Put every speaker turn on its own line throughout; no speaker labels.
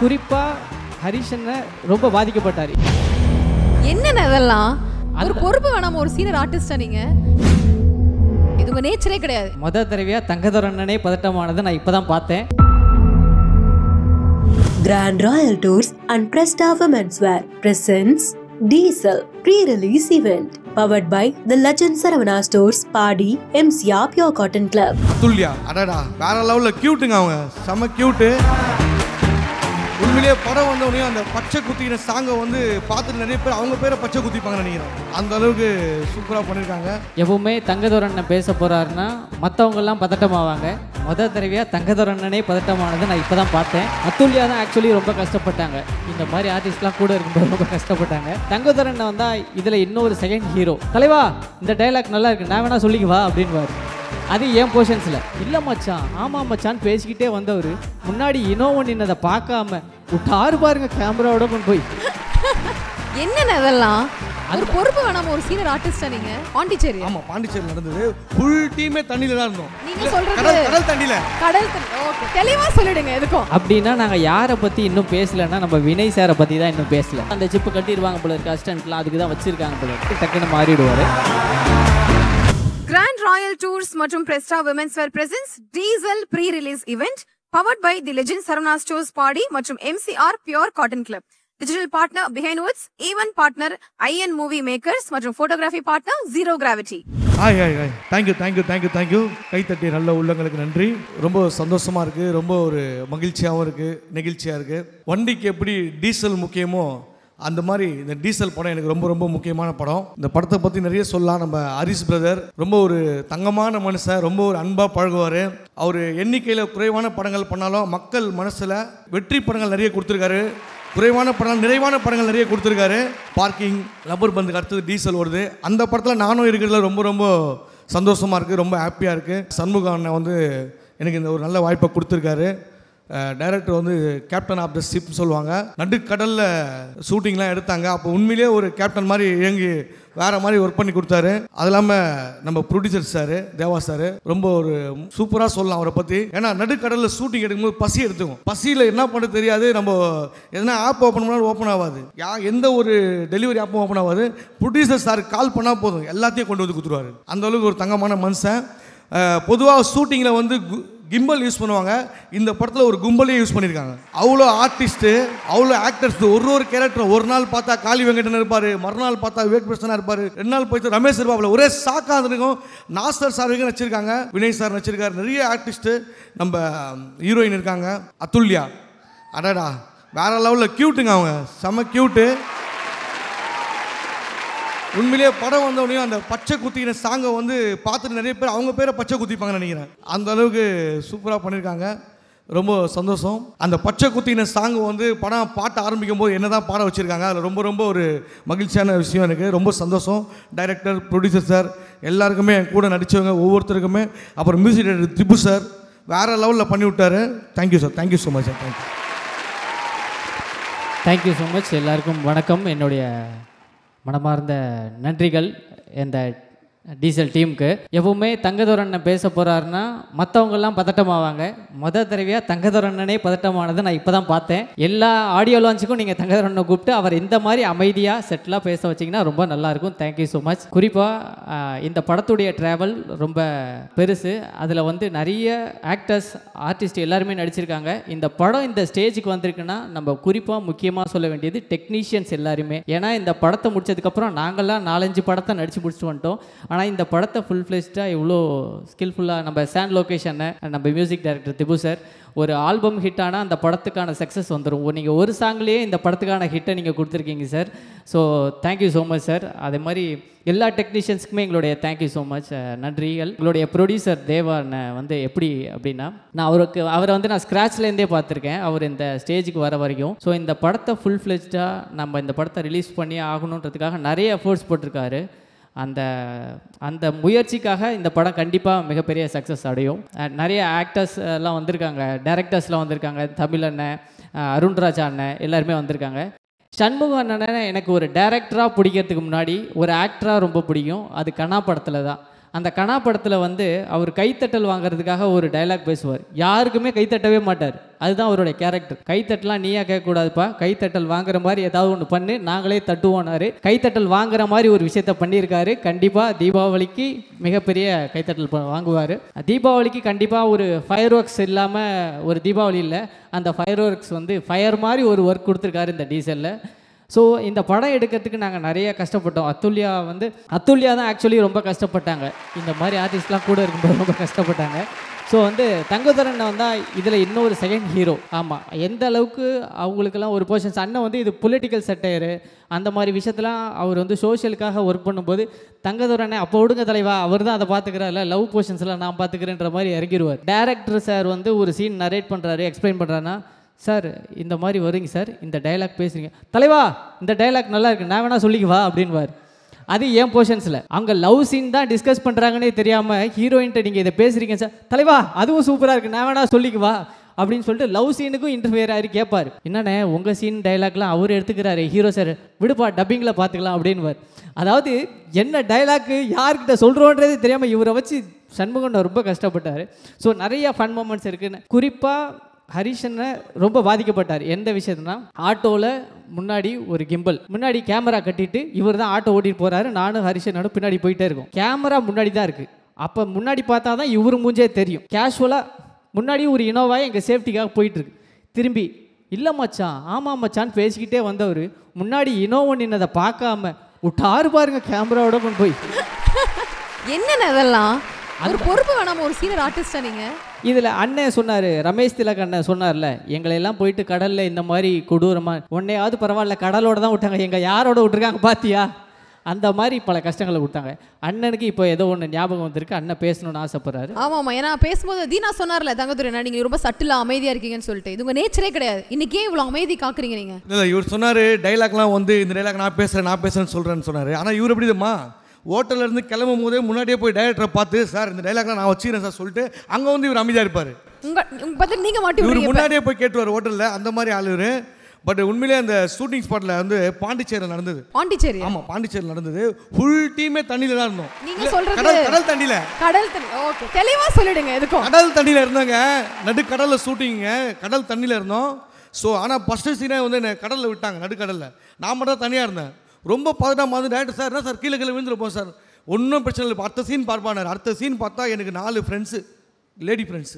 குறிப்பாக ஹரிஷனை ரொம்ப பாதிக்கப்பட்டார்.
என்னென்ன இதெல்லாம் ஒரு பொறுப்பு வேணாம ஒரு சீனியர் ஆர்டிஸ்டா நீங்க? இது உங்க நேச்சரே கிடையாது.
முதல் தடவையாக தங்கதொரண்ணனே பதட்டமானதை நான் இப்போ தான் பார்த்தேன்.
Grand Royal Tours and Presta Women's Wear presents Diesel pre-release event powered by the Legend Saravana Stores, Padi, MCR Pure Cotton Club.
துல்லியா அடடா வேற லெவலில் க்யூட்டுங்க, அவங்க செம க்யூட்டு. உண்மையிலேயே படம் வந்தோடனே அந்த பச்சை குத்திக்கிற சாங்கை வந்து பார்த்துட்டு நிறைய பேர் அவங்க பேரை பச்சை குத்திப்பாங்கன்னு நினைக்கிறேன். அந்த அளவுக்கு சூப்பராக பண்ணியிருக்காங்க.
எப்பவுமே தங்கதொரண்ணன் பேச போகிறாருன்னா மற்றவங்கெல்லாம் பதட்டமாவாங்க. முதல் தடவையாக தங்கதொரண்ணனே பதட்டமானதை நான் இப்போ தான் பார்த்தேன். அத்துல்யா தான் ஆக்சுவலி ரொம்ப கஷ்டப்பட்டாங்க. இந்த மாதிரி ஆர்டிஸ்ட்லாம் கூட இருக்கும்போது ரொம்ப கஷ்டப்பட்டாங்க. தங்கதொரண்ணன் வந்தால் இதில் இன்னொரு செகண்ட் ஹீரோ. தலைவா இந்த டைலாக் நல்லா இருக்கு, நான் வேணா சொல்லிக்குவா அப்படின்வார். அது ஏன் போர்ஷன்ஸில் இல்லை மச்சான், ஆமாம் மச்சான் பேசிக்கிட்டே வந்தவர் முன்னாடி இன்னொன்று நின்னதை பார்க்காம விட்டாரு பாருங்க கேமராவோட கொண்டு போய்.
என்னென்ன இதெல்லாம் ஒரு பொறுப்பு வேணாம ஒரு சீனியர் ஆர்டிஸ்டா நீங்க? பாண்டிச்சேரி.
ஆமாம், பாண்டிச்சேரி நடந்தது. ஃபுல் டீமே தண்ணியில் தான் இருந்தோம்.
நீங்க சொல்றது
கடல் தண்ணியில்.
ஓகே, தெளிவா சொல்லிடுங்க எதுக்கும்.
அப்படின்னா நாங்கள் யாரை பற்றி இன்னும் பேசலைன்னா நம்ம வினய் சாரை பற்றி தான் இன்னும் பேசல. அந்த சிப்பு கட்டிடுவாங்க போல இருக்கு, அசிஸ்டன்ட்லாம் அதுக்கு தான் வச்சிருக்காங்க போல இருக்கு, டக்குன்னு மாறிடுவார்.
Grand Royal Tours மற்றும் Presta Women's Wear presents Diesel pre-release event powered by the Legend Saravana Stores, Padi மற்றும் MCR Pure Cotton Club. Digital partner Behind Woods, event partner IN Movie Makers மற்றும் photography partner Zero Gravity.
Thank you. கைத்தட்டி நல்ல உள்ளங்களுக்கு நன்றி. ரொம்ப சந்தோஷமாக இருக்குது, ரொம்ப ஒரு மகிழ்ச்சியாகவும் இருக்குது, நெகிழ்ச்சியாக இருக்குது. வண்டிக்கு எப்படி டீசல் முக்கியமோ அந்த மாதிரி இந்த டீசல் படம் எனக்கு ரொம்ப ரொம்ப முக்கியமான படம். இந்த படத்தை பற்றி நிறைய சொல்லலாம். நம்ம ஹரிஷ் பிரதர் ரொம்ப ஒரு தங்கமான மனுஷன், ரொம்ப ஒரு அன்பாக பழகுவார். அவர் எண்ணிக்கையில் குறைவான படங்கள் பண்ணாலும் மக்கள் மனசில் வெற்றி படங்கள் நிறைய கொடுத்துருக்காரு. குறைவான படங்கள் நிறைவான படங்கள் நிறைய கொடுத்துருக்காரு. பார்க்கிங், லப்பர் பந்துக்கு அடுத்தது டீசல் வருது. அந்த படத்தில் நானும் இருக்கிறதுல ரொம்ப ரொம்ப சந்தோஷமாக இருக்குது, ரொம்ப ஹாப்பியாக இருக்குது. சண்முக அண்ணன் வந்து எனக்கு இந்த ஒரு நல்ல வாய்ப்பை கொடுத்துருக்காரு. டைரக்டர் வந்து கேப்டன் ஆஃப் த ஷிப்னு சொல்லுவாங்க. நடுக்கடலில் ஷூட்டிங்லாம் எடுத்தாங்க. அப்போ உண்மையிலே ஒரு கேப்டன் மாதிரி இயங்கி வேறு மாதிரி ஒர்க் பண்ணி கொடுத்தாரு. அது இல்லாமல் நம்ம ப்ரொடியூசர் சார் தேவா சார் ரொம்ப ஒரு சூப்பராக சொல்லலாம் அவரை பற்றி. ஏன்னா நடுக்கடலில் ஷூட்டிங் எடுக்கும்போது பசி எடுத்துக்கும். பசியில் என்ன பண்ண தெரியாது. நம்ம எதனா ஆப் ஓப்பன் பண்ணாலும் ஓப்பன் ஆகாது, எந்த ஒரு டெலிவரி ஆப்பும் ஓப்பன் ஆகாது. ப்ரொடியூசர் சார் கால் பண்ணால் போதும் எல்லாத்தையும் கொண்டு வந்து கொடுத்துருவாரு. அந்தளவுக்கு ஒரு தங்கமான மனுஷன். பொதுவாக ஷூட்டிங்கில் வந்து கிம்பல் யூஸ் பண்ணுவாங்க. இந்த படத்தில் ஒரு கும்பலே யூஸ் பண்ணியிருக்காங்க. அவ்வளோ ஆர்டிஸ்ட்டு, அவ்வளோ ஆக்டர்ஸ். ஒரு கேரக்டர் ஒரு நாள் பார்த்தா காளி வெங்கடன் இருப்பார், மறுநாள் பார்த்தா விவேக் பிரசன்னா இருப்பார், 2 நாள் போயிட்டு ரமேஷ் இருப்பாப்பில். ஒரே சாக்காக இருக்கும். நாசர் சார் வரைக்கும் நடிச்சிருக்காங்க, வினய் சார் நடிச்சிருக்காரு, நிறைய ஆர்டிஸ்ட்டு. நம்ம ஹீரோயின் இருக்காங்க அத்துல்யா, அடடா வேற லெவலில் க்யூட்டுங்க, அவங்க செம க்யூட்டு. உண்மையிலேயே படம் வந்தோடனே அந்த பச்சை குத்திக்கிற சாங்கை வந்து பார்த்துட்டு நிறைய பேர் அவங்க பேரை பச்சை குத்திப்பாங்கன்னு நினைக்கிறேன். அந்த அளவுக்கு சூப்பராக பண்ணியிருக்காங்க. ரொம்ப சந்தோஷம். அந்த பச்சை குத்தின சாங்கு வந்து படம் பாட்ட ஆரம்பிக்கும் போது என்ன தான் பாட வச்சுருக்காங்க. அதில் ரொம்ப ரொம்ப ஒரு மகிழ்ச்சியான விஷயம் எனக்கு. ரொம்ப சந்தோஷம். டைரக்டர், ப்ரொடியூசர் சார் எல்லாருக்குமே என் கூட நடித்தவங்க ஒவ்வொருத்தருக்குமே. அப்புறம் மியூசிக் டைரக்டர் திப்பு சார் வேறு லெவலில் பண்ணி விட்டார். Thank you sir, thank you so much sir.
Thank you so much. எல்லாருக்கும் வணக்கம். என்னுடைய மனமார்ந்த நன்றிகள் இந்த டீசல் டீமுக்கு. எப்பவுமே தங்கதொரண்ணன் பேச போகிறாருன்னா மற்றவங்கெல்லாம் பதட்டமாவாங்க. முதல் தடவையாக தங்கதொரண்ணனே பதட்டமானதை நான் இப்போ தான் பார்த்தேன். எல்லா ஆடியோ லான்ச்சுக்கும் நீங்கள் தங்கதொரண்ணனை கூப்பிட்டு அவர் இந்த மாதிரி அமைதியாக செட்டிலாக பேச வச்சிங்கன்னா ரொம்ப நல்லாயிருக்கும். Thank you so much. குறிப்பாக இந்த படத்துடைய ட்ராவல் ரொம்ப பெருசு. அதில் வந்து நிறைய ஆக்டர்ஸ், ஆர்டிஸ்ட் எல்லாருமே நடிச்சிருக்காங்க. இந்த படம் இந்த ஸ்டேஜுக்கு வந்திருக்குன்னா நம்ம குறிப்பாக முக்கியமாக சொல்ல வேண்டியது டெக்னீஷியன்ஸ் எல்லாருமே. ஏன்னா இந்த படத்தை முடிச்சதுக்கப்புறம் நாங்கள்லாம் 4-5 படத்தை நடித்து முடிச்சுட்டு வந்துட்டோம். ஆனால் இந்த படத்தை ஃபுல் ஃப்ளெஷ்டாக இவ்வளோ ஸ்கில்ஃபுல்லாக நம்ம சாண்ட் லொக்கேஷனை, நம்ம மியூசிக் டைரக்டர் திபு சார், ஒரு ஆல்பம் ஹிட் ஆனால் அந்த படத்துக்கான சக்ஸஸ் வந்துடும். நீங்கள் ஒரு சாங்லேயே இந்த படத்துக்கான ஹிட்டை நீங்கள் கொடுத்துருக்கீங்க sir. So thank you so much sir. அதே மாதிரி எல்லா டெக்னீஷியன்ஸுக்குமே எங்களுடைய தேங்க்யூ ஸோ மச் நன்றிகள். எங்களுடைய ப்ரொடியூசர் தேவானை வந்து எப்படி அப்படின்னா, அவரை வந்து நான் ஸ்க்ராட்ச்லேருந்தே பார்த்துருக்கேன் அவர் இந்த ஸ்டேஜுக்கு வர வரைக்கும். ஸோ இந்த படத்தை ஃபுல் ஃப்ளெஷ்டாக நம்ம இந்த படத்தை ரிலீஸ் பண்ணி ஆகணுன்றதுக்காக நிறைய எஃபோர்ட்ஸ் போட்டிருக்காரு. அந்த முயற்சிக்காக இந்த படம் கண்டிப்பாக மிகப்பெரிய சக்ஸஸ் அடையும். நிறைய ஆக்டர்ஸ் எல்லாம் வந்திருக்காங்க, டைரக்டர்ஸ்லாம் வந்திருக்காங்க. தமிழ் அண்ணன், அருண்ராஜா அண்ணன் எல்லாருமே வந்திருக்காங்க. சண்முக அண்ணனை எனக்கு ஒரு டைரக்டராக பிடிக்கிறதுக்கு முன்னாடி ஒரு ஆக்டராக ரொம்ப பிடிக்கும். அது கண்ணா படத்தில் தான். அந்த கனா படத்தில் வந்து அவர் கைத்தட்டல் வாங்குறதுக்காக ஒரு டைலாக் பேசுவார். யாருக்குமே கைத்தட்டவே மாட்டார். அதுதான் அவருடைய கேரக்டர். கைத்தட்டலாம் நீயா கேட்கக்கூடாதுப்பா, கைத்தட்டல் வாங்குற மாதிரி ஏதாவது ஒன்று பண்ணு, நாங்களே தட்டுவோனாரு. கைத்தட்டல் வாங்குற மாதிரி ஒரு விஷயத்த பண்ணியிருக்காரு. கண்டிப்பாக தீபாவளிக்கு மிகப்பெரிய கைத்தட்டல் வாங்குவார். தீபாவளிக்கு கண்டிப்பாக ஒரு ஃபயர் ஒர்க்ஸ் இல்லாமல் ஒரு தீபாவளி இல்லை. அந்த ஃபயர் ஒர்க்ஸ் வந்து ஃபயர் மாதிரி ஒரு ஒர்க் கொடுத்துருக்காரு இந்த டீசலில். ஸோ இந்த படம் எடுக்கிறதுக்கு நாங்கள் நிறைய கஷ்டப்பட்டோம். அத்துல்யா தான் ஆக்சுவலி ரொம்ப கஷ்டப்பட்டாங்க. இந்த மாதிரி ஆர்டிஸ்ட்லாம் கூட இருக்கும்போது ரொம்ப கஷ்டப்பட்டாங்க. ஸோ வந்து தங்கதுரன் வந்தால் இதில் இன்னொரு செகண்ட் ஹீரோ. ஆமாம், எந்த அளவுக்கு அவங்களுக்கெல்லாம் ஒரு போர்ஷன்ஸ் அண்ணன் வந்து இது பொலிட்டிக்கல் சட்டையரு அந்த மாதிரி விஷயத்தெலாம் அவர் வந்து சோஷியலுக்காக ஒர்க் பண்ணும்போது தங்கதுரனை அப்போ விடுங்க தலைவா, அவர் தான் அதை பார்த்துக்கிறாருல, லவ் போர்ஷன்ஸ்லாம் நான் பார்த்துக்கிறேன்ற மாதிரி இறங்கிடுவார். டேரக்டர் சார் வந்து ஒரு சீன் நரேட் பண்ணுறாரு, எக்ஸ்பிளைன் பண்ணுறாருன்னா, சார் இந்த மாதிரி வருங்க சார், இந்த டைலாக் பேசுகிறீங்க தலைவா, இந்த டைலாக் நல்லா இருக்கு, நான் வேணா சொல்லிக்குவா அப்படின்வார். அது ஏன் போர்ஷன்ஸில் அவங்க லவ் சீன் தான் டிஸ்கஸ் பண்ணுறாங்கன்னே தெரியாமல் ஹீரோயின்ட்ட நீங்கள் இதை பேசுகிறீங்க சார், தலைவா அதுவும் சூப்பராக இருக்குது, நான் வேணா சொல்லிக்குவா அப்படின்னு சொல்லிட்டு லவ் சீனுக்கும் இன்டர்ஃபியர் ஆகி கேட்பார். என்னண்ணே உங்கள் சீன் டைலாக்லாம் அவர் எடுத்துக்கிறாரு, ஹீரோ சார் விடுப்பா டப்பிங்கில் பார்த்துக்கலாம் அப்படின்வார். அதாவது என்ன டைலாக்கு யார்கிட்ட சொல்கிறோன்றதே தெரியாமல் இவரை வச்சு சண்முகன் ரொம்ப கஷ்டப்பட்டார். ஸோ நிறைய ஃபன் மூமெண்ட்ஸ் இருக்குன்னு. குறிப்பாக ஹரிஷனை ரொம்ப பாதிக்கப்பட்டார். எந்த விஷயத்துனா, ஆட்டோவில் முன்னாடி ஒரு கிம்பல், முன்னாடி கேமரா கட்டிட்டு இவர் தான் ஆட்டோ ஓட்டிட்டு போகிறாரு, நானும் ஹரிஷனோட பின்னாடி போயிட்டே இருக்கும். கேமரா முன்னாடி தான் இருக்குது. அப்போ முன்னாடி பார்த்தா தான் இவர் மூஞ்சே தெரியும். கேஷுவலாக முன்னாடி ஒரு இனோவாக எங்கள் சேஃப்டிக்காக போயிட்டுருக்கு. திரும்பி இல்லை மச்சான், ஆமாம் மச்சான்னு பேசிக்கிட்டே வந்தவர் முன்னாடி இனோவா நின்னதை பார்க்காம விட்டாரு பாருங்க கேமராவோட கொண்டு போய்.
என்னென்ன அதெல்லாம் ஒரு பொறுப்பு வேணாம ஒரு சீனியர் ஆர்டிஸ்டா நீங்க?
இதில் அண்ணன் சொன்னார், ரமேஷ் திலக் அண்ணன் சொன்னார்ல, எங்களையெல்லாம் போயிட்டு கடலில் இந்த மாதிரி கொடூரமாக ஒன்னையாவது பரவாயில்ல கடலோட தான் விட்டாங்க, எங்கள் யாரோட விட்டுருக்காங்க பார்த்தியா, அந்த மாதிரி பல கஷ்டங்களை விட்டாங்க. அண்ணனுக்கு இப்போ ஏதோ ஒன்று ஞாபகம் வந்திருக்கு, அண்ணன் பேசணும்னு ஆசைப்படுறாரு.
ஆமாம், ஏன்னா பேசும்போது தீனா சொன்னார்ல தங்கதுரை, நீங்கள் ரொம்ப சட்டிலாக அமைதியாக இருக்கீங்கன்னு சொல்லிட்டு, இது உங்கள் நேச்சரே கிடையாது, இன்னைக்கே இவ்வளோ அமைதி காக்குறீங்க நீங்கள்.
இல்லை இவர் சொன்னார் டைலாக்லாம் வந்து இந்த டைலாக் நான் பேசுகிறேன்னு சொல்கிறேன்னு சொன்னார். ஆனால் இவர் எப்படிதுமா ஹோட்டலில் இருந்து கிளம்பும் போதே முன்னாடியே போய் டைரக்டரை பார்த்து சார் இந்த டைலாக்லாம் நான் வச்சுக்கிறேன் சார் சொல்லிட்டு அங்கே வந்து இவர் அமைதியாக இருப்பார்.
உங்கள் பார்த்து நீங்கள் மாட்டி
இவர் முன்னாடியே போய் கேட்டுவார் ஹோட்டலில், அந்த மாதிரி ஆள் இவர். பட் உண்மையிலே அந்த ஷூட்டிங் ஸ்பாட்டில் வந்து பாண்டிச்சேரியில் நடந்தது.
பாண்டிச்சேரி?
ஆமாம், பாண்டிச்சேரியில் நடந்தது. ஃபுல் டீமே தண்ணியில் தான் இருந்தோம்.
நீங்கள் சொல்கிறது
கடல் தண்ணியில்.
ஓகே, தெளிவாக சொல்லிடுங்க. எதுக்கும்
கடல் தண்ணியில் இருந்தாங்க, நடுக்கடலில் ஷூட்டிங்க, கடல் தண்ணியில் இருந்தோம். ஸோ ஆனால் ஃபஸ்ட்டு சீனே வந்து என்னை கடலில் விட்டாங்க, நடுக்கடலில். நான் மட்டும் தான் தனியாக இருந்தேன். ரொம்ப பதட்டமாக வந்து டேரக்டர் சார் என்ன சார் கீழே விழுந்துருப்போம் சார், ஒன்றும் பிரச்சனை இல்லை, அடுத்த சீன் பார்ப்பானார். அடுத்த சீன் பார்த்தா எனக்கு 4 ஃப்ரெண்ட்ஸு, லேடி ஃப்ரெண்ட்ஸ்.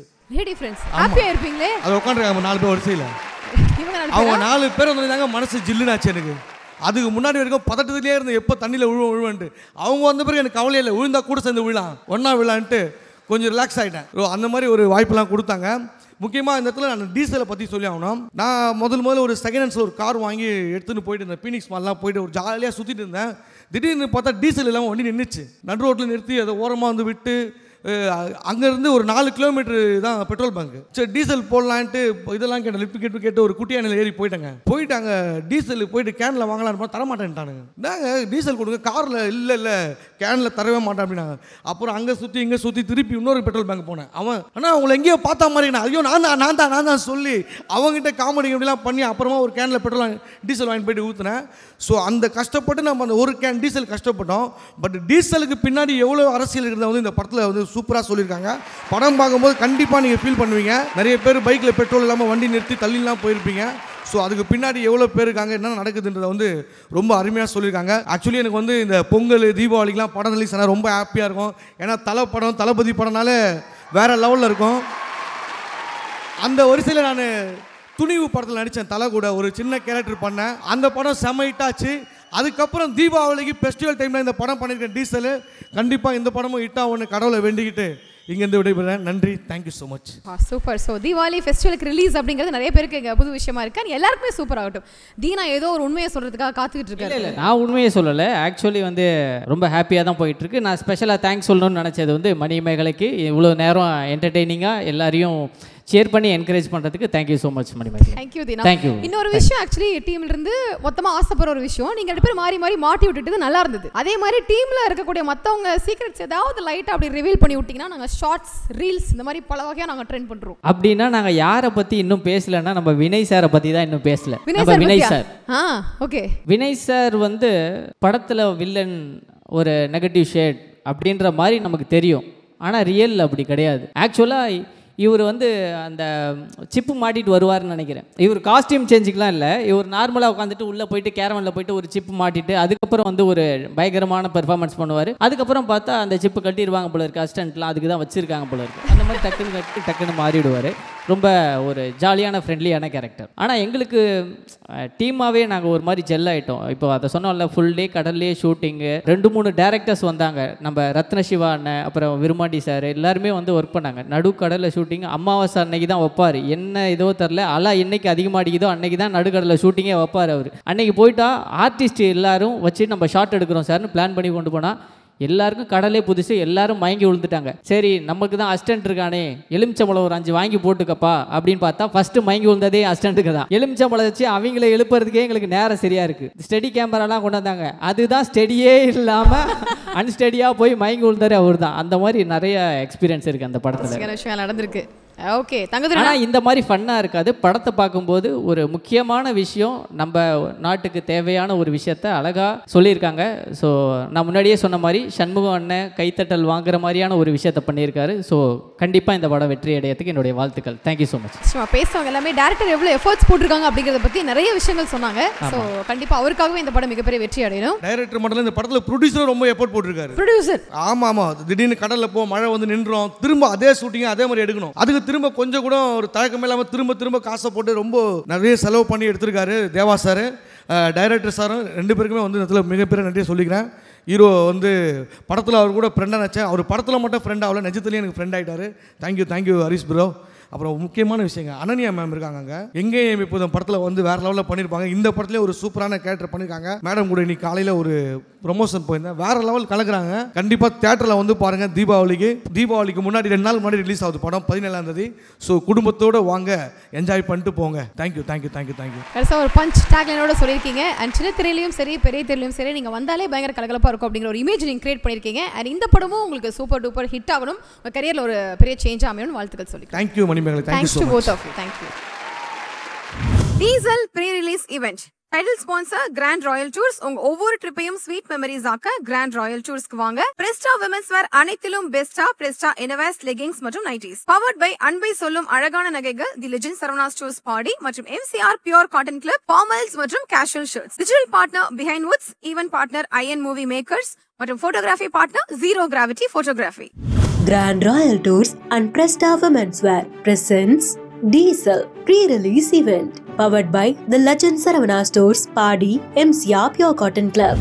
ஹாப்பியாக இருப்பீங்களே,
அதை உட்காந்துருக்காங்க 4 பேர் வரிசையில். அவங்க 4 பேர் வந்துருந்தாங்க, மனசு ஜில்லுனாச்சு எனக்கு. அதுக்கு முன்னாடி வரைக்கும் பதட்டத்திலே இருந்து எப்போ தண்ணியில் விழுவேன்ட்டு. அவங்க வந்த பிறகு எனக்கு கவலையே இல்லை, விழுந்தா கூட சேர்ந்து விழலாம், ஒன்றா விழான்ட்டு கொஞ்சம் ரிலாக்ஸ் ஆகிட்டேன். அந்த மாதிரி ஒரு வாய்ப்பெல்லாம் கொடுத்தாங்க. முக்கியமாக இந்த இடத்துல நான் டீசலை பற்றி சொல்லி ஆகணும். நான் முதல்ல ஒரு செகண்ட் ஹேண்ட்ஸில் ஒரு கார் வாங்கி எடுத்துன்னு போயிட்டு இருந்தேன். பீனிக்ஸ் மால்லாம் போயிட்டு ஒரு ஜாலியாக சுற்றிட்டு இருந்தேன். திடீர்னு பார்த்தா டீசல் இல்லாமல் வண்டி நின்றுச்சு. நடு ரோட்டில் நிறுத்தி அதை ஓரமாக வந்து விட்டு அங்கேருந்து ஒரு 4 கிலோமீட்டர் தான் பெட்ரோல் பங்க். சரி டீசல் போடலான்ட்டு இதெல்லாம் கேட்டு ஒரு குட்டியானில் ஏறி போயிட்டாங்க. டீசல் போயிட்டு கேனில் வாங்கலான்னு தரமாட்டேன்ட்டானுங்க. நாங்கள் டீசல் கொடுங்க, காரில் இல்லை கேனில் தரவே மாட்டேன் அப்படின்னாங்க. அப்புறம் அங்கே சுற்றி இங்கே சுற்றி திருப்பி இன்னொரு பெட்ரோல் பங்க் போனேன். அவன் ஆனால் அவங்கள எங்கேயோ பார்த்தா மாதிரி நான் ஐயோ நான் தான் சொல்லி அவங்ககிட்ட காமெடி இப்படிலாம் பண்ணி அப்புறமா ஒரு கேனில் பெட்ரோல் டீசல் வாங்கி போயிட்டு ஊற்றுனேன். ஸோ அந்த கஷ்டப்பட்டு நம்ம அந்த ஒரு கேன் டீசல் கஷ்டப்பட்டோம். பட் டீசலுக்கு பின்னாடி எவ்வளோ அரசியல் இருக்கிறத வந்து இந்த படத்தில் வந்து சூப்பராக சொல்லியிருக்காங்க. படம் பார்க்கும்போது கண்டிப்பாக நீங்கள் ஃபீல் பண்ணுவீங்க. நிறைய பேர் பைக்கில் பெட்ரோல் இல்லாமல் வண்டி நிறுத்தி தள்ளிலாம் போயிருப்பீங்க. ஸோ அதுக்கு பின்னாடி எவ்வளோ பேர் இருக்காங்க, என்ன நடக்குதுன்றதை வந்து ரொம்ப அருமையாக சொல்லியிருக்காங்க. ஆக்சுவலி எனக்கு வந்து இந்த பொங்கல் தீபாவளிக்கெலாம் படம் ரிலீஸ் ஆனால் ரொம்ப ஹாப்பியாக இருக்கும். ஏன்னா தளபதி படம்னால வேறு லெவலில் இருக்கும். அந்த வரிசையில் நான் துணிவு படத்தில் நடித்தேன், தலை கூட ஒரு சின்ன கேரக்டர் பண்ணேன். அந்த படம் செம்ம ஹிட்டாச்சு. அதுக்கப்புறம் தீபாவளிக்கு ஃபெஸ்டிவல் டைமில் இந்த படம் பண்ணியிருக்கேன் டீசலு. கண்டிப்பாக இந்த படமும் ஹிட்டாக ஒன்று கடவுளை வேண்டிக்கிட்டு இங்கேருந்து விடைபெறேன். நன்றி, thank you so much.
Super. So Deepavali ஃபெஸ்டிவலுக்கு ரிலீஸ் அப்படிங்கிறது நிறைய பேருக்கு இங்கே புது விஷயமா இருக்கு. எல்லாருக்குமே சூப்பர் ஆகட்டும். தீனா ஏதோ ஒரு உண்மையை சொல்கிறதுக்காக காத்துக்கிட்டு இருக்காரு.
இல்லை நான் உண்மையை சொல்லலை, ஆக்சுவலி வந்து ரொம்ப ஹாப்பியாக தான் போயிட்டுருக்கு. நான் ஸ்பெஷலாக தேங்க்ஸ் சொல்லணும்னு நினச்சது வந்து மணிமேகலைக்கு இவ்வளோ நேரம் என்டர்டெய்னிங்காக எல்லாரையும் ஷேர் பண்ணி என்கரேஜ் பண்ணுறதுக்கு thank you so much Manimegalai.
Thank you Deena.
Thank you.
இன்னொரு விஷயம் ஆக்சுவலி டீம்லேருந்து மொத்தமாக ஆசைப்படுற ஒரு விஷயம், நீங்கள் 2 பேரும் மாறி மாட்டி விட்டுட்டு நல்லா இருந்தது. அதே மாதிரி டீமில் இருக்கக்கூடிய மற்றவங்க சீக்ரெட்ஸ் ஏதாவது லைட்டாக அப்படி ரிவீல் பண்ணி விட்டிங்கன்னா நாங்கள் ஷார்ட்ஸ் ரீல்ஸ் இந்த மாதிரி பல வகையாக நாங்கள் ட்ரெண்ட் பண்ணுறோம்.
அப்படின்னா நாங்கள் யாரை பற்றி இன்னும் பேசலைன்னா நம்ம வினய் சாரை பற்றி தான் இன்னும் பேசல. Vinay sir
okay.
Vinay sir வந்து படத்தில் வில்லன் ஒரு நெகட்டிவ் ஷேட் அப்படின்ற மாதிரி நமக்கு தெரியும். ஆனால் ரியல் அப்படி கிடையாது. ஆக்சுவலாக இவர் வந்து அந்த சிப்பு மாட்டிட்டு வருவார்னு நினைக்கிறேன். இவர் காஸ்டியூம் சேஞ்சுக்கெலாம் இல்லை, இவர் நார்மலாக உட்காந்துட்டு உள்ளே போயிட்டு கேரவனில் போயிட்டு ஒரு சிப்பு மாட்டிட்டு அதுக்கப்புறம் வந்து ஒரு பயங்கரமான பெர்ஃபார்மன்ஸ் பண்ணுவார். அதுக்கப்புறம் பார்த்தா அந்த சிப்பு கட்டிடுவாங்க போல இருக்குது, அசிஸ்டன்ட்லாம் அதுக்கு தான் வச்சுருக்காங்க போல இருக்குது. அந்த மாதிரி டக்குன்னு கட்டி டக்குன்னு மாறிடுவார். ரொம்ப ஒரு ஜாலியான ஃப்ரெண்ட்லியான கேரக்டர். ஆனால் எங்களுக்கு டீமாகவே நாங்கள் ஒரு மாதிரி ஜெல் ஆகிட்டோம். இப்போ அதை சொன்னோம்ல, ஃபுல் டே கடல்லே ஷூட்டிங்கு, 2-3 டேரக்டர்ஸ் வந்தாங்க. நம்ம ரத்ன சிவா அண்ணன், அப்புறம் விருமாண்டி சார் எல்லாருமே வந்து ஒர்க் பண்ணாங்க. நடுக்கடலில் ஷூட்டிங் அமாவாசை அன்னைக்கு தான் வைப்பார். என்ன ஏதோ தெரில, அலா என்னைக்கு அதிகமாகிக்குதோ அன்னைக்கு தான் நடுக்கடலில் ஷூட்டிங்கே வைப்பார் அவர். அன்னைக்கு போயிட்டா ஆர்டிஸ்ட் எல்லாரும் வச்சு நம்ம ஷார்ட் எடுக்கிறோம் சார்னு பிளான் பண்ணி கொண்டு போனால் எல்லாருக்கும் கடலே புதுசு, எல்லாரும் மயங்கி விழுந்துட்டாங்க. சரி நமக்கு தான் அசிஸ்டன்ட் இருக்கானே, எலுமிச்சம்பழம் ஒரு 5 வாங்கி போட்டுக்கப்பா அப்படின்னு பார்த்தா ஃபஸ்ட்டு மயங்கி விழுந்ததே அசிஸ்டண்ட்டுக்கு தான். எலுமிச்சம்பழம் வச்சு அவங்கள எழுப்புறதுக்கே எங்களுக்கு நேரம் சரியாக இருக்குது. ஸ்டெடி கேமராலாம் கொண்டு வந்தாங்க, அதுதான் ஸ்டெடியே இல்லாமல் அன்ஸ்டெடியாக போய் மயங்கி விழுந்தாரு அவர் தான். அந்த மாதிரி நிறைய எக்ஸ்பீரியன்ஸ் இருக்குது அந்த படத்தில்.
விஷயம் நடந்திருக்கு. ஓகே,
ஆனால் இந்த மாதிரி ஃபன்னாக இருக்காது. படத்தை பார்க்கும்போது ஒரு முக்கியமான விஷயம், நம்ம நாட்டுக்கு தேவையான ஒரு விஷயத்த அழகாக சொல்லியிருக்காங்க. ஸோ நான் முன்னாடியே சொன்ன மாதிரி சண்முகம் அண்ணன் கைத்தட்டல் வாங்குற மாதிரியான ஒரு விஷயத்த பண்ணியிருக்காரு. ஸோ கண்டிப்பாக இந்த படம் வெற்றி அடையத்துக்கு என்னுடைய வாழ்த்துக்கள். Thank you so much.
பேசுவாங்க எல்லாமே டேரக்டர் எவ்வளோ எஃபர்ட்ஸ் போட்டிருக்காங்க அப்படிங்கிறத பற்றி நிறைய விஷயங்கள் சொன்னாங்க. ஸோ கண்டிப்பாக அவருக்காகவே இந்த படம் மிகப்பெரிய வெற்றி அடையணும்.
டைரக்டர் மட்டும் இந்த படத்தில் ப்ரொடியூசரும் ரொம்ப எஃபோர்ட் போட்டிருக்காரு.
ப்ரொடியூசர்
ஆமாம், திடீர்னு கடலில் போ, மழை வந்து நின்றோம், திரும்ப அதே ஷூட்டிங் அதே மாதிரி எடுக்கணும். அதுக்கு திரும்ப கொஞ்சம் கூட ஒரு தயக்கம் இல்லாமல் திரும்ப காசை போட்டு ரொம்ப நிறைய செலவு பண்ணி எடுத்திருக்காரு தேவா சார். டைரக்டர் சாரும் 2 பேருக்குமே வந்து இதில் மிகப்பெரிய நன்றியை சொல்லிக்கிறேன். ஹீரோ வந்து படத்தில் அவர் கூட ஃப்ரெண்டாக நினச்சேன், அவர் படத்தில் மட்டும் ஃப்ரெண்ட் ஆகல, நிஜத்துலேயும் எனக்கு ஃப்ரெண்ட் ஆகிட்டார். Thank you Harish bro. அப்புறம் முக்கியமான விஷயங்க, அனன்யா மேம் இருக்காங்க அங்கே. எங்கேயும் இப்போ இந்த படத்தில் வந்து வேறு லெவலில் பண்ணியிருப்பாங்க. இந்த படத்துலேயே ஒரு சூப்பரான கேரக்டர் பண்ணியிருக்காங்க. மேடம் கூட இன்னைக்கு காலையில் ஒரு ப்ரொமோஷன் போயிருந்தேன், வேறு லெவல் கலக்குறாங்க. கண்டிப்பாக தேட்டரில் வந்து பாருங்கள். தீபாவளிக்கு முன்னாடி 2 நாள் முன்னாடி ரிலீஸ் ஆகுது படம், 17ஆம் தேதி. ஸோ குடும்பத்தோடு வாங்க, என்ஜாய் பண்ணிட்டு போங்க. தேங்க்யூ.
ஒரு பஞ்ச் டேக்லைனோட சொல்லியிருக்கீங்க. அண்ட் சின்ன திரையிலையும் சரி பெரிய திரையிலையும் சரி நீங்கள் வந்தாலே பயங்கர கலகலப்பாக இருக்கும் அப்படிங்கிற ஒரு இமேஜ் நீங்கள் கிரியேட் பண்ணியிருக்கீங்க. அண்ட் இந்த படமும் உங்களுக்கு சூப்பர் டூப்பர் ஹிட் ஆகணும், உங்கள் கரியரில் ஒரு பெரிய சேஞ்ச் அமையணும். வாழ்த்துக்கள் சொல்லி
thank you Manimegalai.
Thanks to both of you. Thank you. Diesel pre-release event. Title sponsor Grand Royal Tours. உங்க ஒவ்வொரு ட்ரிப்பையும் ஸ்வீட் மெமரிஸ் ஆக்க Grand Royal Toursக்கு வாங்க. Presta Women's Wear அனைத்திலும் பெஸ்டா Presta Innerwears, leggings மற்றும் nighties. Powered by அன்பை சொல்லும் அழகான நகைகள் The Legend Saravana Stores Party மற்றும் MCR Pure Cotton Club, formals மற்றும் casual shirts. Digital partner Behind Woods, event partner IN Movie Makers மற்றும் photography partner Zero Gravity Photography.
Grand Royal Tours and Presta Women's Wear presents Diesel pre-release event powered by the Legend Saravana Stores Party, MCR Pure Cotton Club.